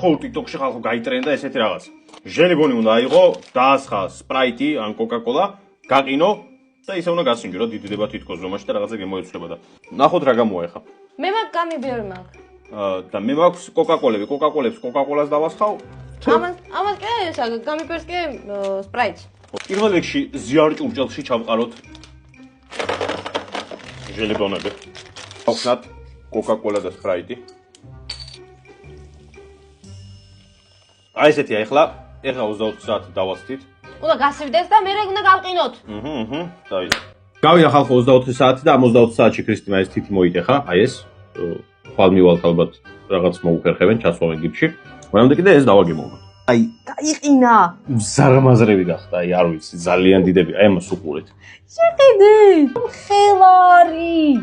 ხო TikTok-ში ხალხო გაიტრენდა ესეთი რაღაც. ჟელიბონი უნდა აიღო, დაასხა სპრაიტი ან კოკა-კოლა, გაყინო და ისე უნდა გასინჯო, რომ დიდდება თითქოს ზომაში და რაღაცა გემოეცვლება და ნახოთ რა გამოაეხა. მე მაგ გამიბიერი მაგ. და მე მაქვს კოკა-კოლები, კოკა-კოლებს, კოკა-კოლას დავასხავ. ამას კი ესა გამიბიერს კი სპრაიტს. პირველ რიგში ზიარ ჭურჭელში ჩავყაროთ ჟელიბონები. ავხსნათ კოკა-კოლა და სპრაიტი. აი ესეთია ეხლა 24 საათი დავასწრით. უნდა გასივდეს და მე უნდა გავყინოთ. დავიდა. გავიდა ხალხო 24 საათი და ამ 24 საათში ქრისტინა ეს თითი მოიტეხა, აი ეს. ხვალ მივალთ ალბათ რაღაც მოუფერხებენ, ჩასვავენ გიფში. მანამდე კიდე ეს დავაგემოვნოთ. აი, დაიყინა. ზარმაზრები გახდა, აი არ ვიცი, ძალიან დიდები, აი ამას უყურეთ. შეხედე, ხელარი.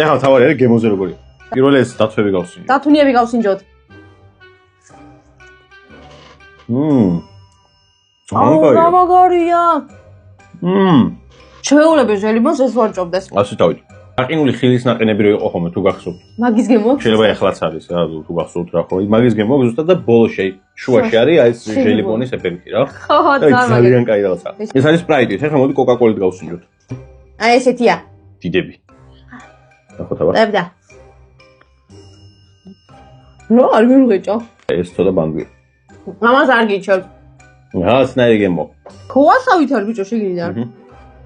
ეხლა თავარი არის გემოზე როგორია. პირველი ეს დათვები გავსინჯოთ. დათუნიები გავსინჯოთ. რა მაგარია. ჩვეულები ჟელიბონს ეს ვარჭობდეს. ასე თავით. გაყინული ხილის ნაყინები რო იყო ხოლმე თუ გახსოვთ. მაგის გემოაქვს? შეიძლება ეხლაც არის რა თუ გახსოვთ რა ხო. მაგის გემოაქვს ზუსტად და ბოლოში შუაში არის აი ეს ჟელიბონის ეფექტი რა. ხო, ძალიან კაი რაღაცა. ეს არის სპრაიტი, ეხლა მოდი კოკა-კოლით გავსინჯოთ. აი ესეთია. დიდები. ნახოთ აბა. დებდა. ნუ არ მივღეჭო. ეს ცოტა ბანგვია. ამას არ გიჩვევ. რაღაცნაირი გემო. ქოასავით არ ბიჭო შეგიძლია.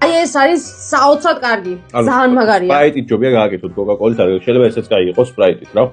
აი ეს არის საოცრად კარგი. ძალიან მაგარია. სპრაიტით ჯობია გააკეთოთ კოკა-კოლით, არ შეიძლება ესეც კაი იყოს სპრაიტით რა.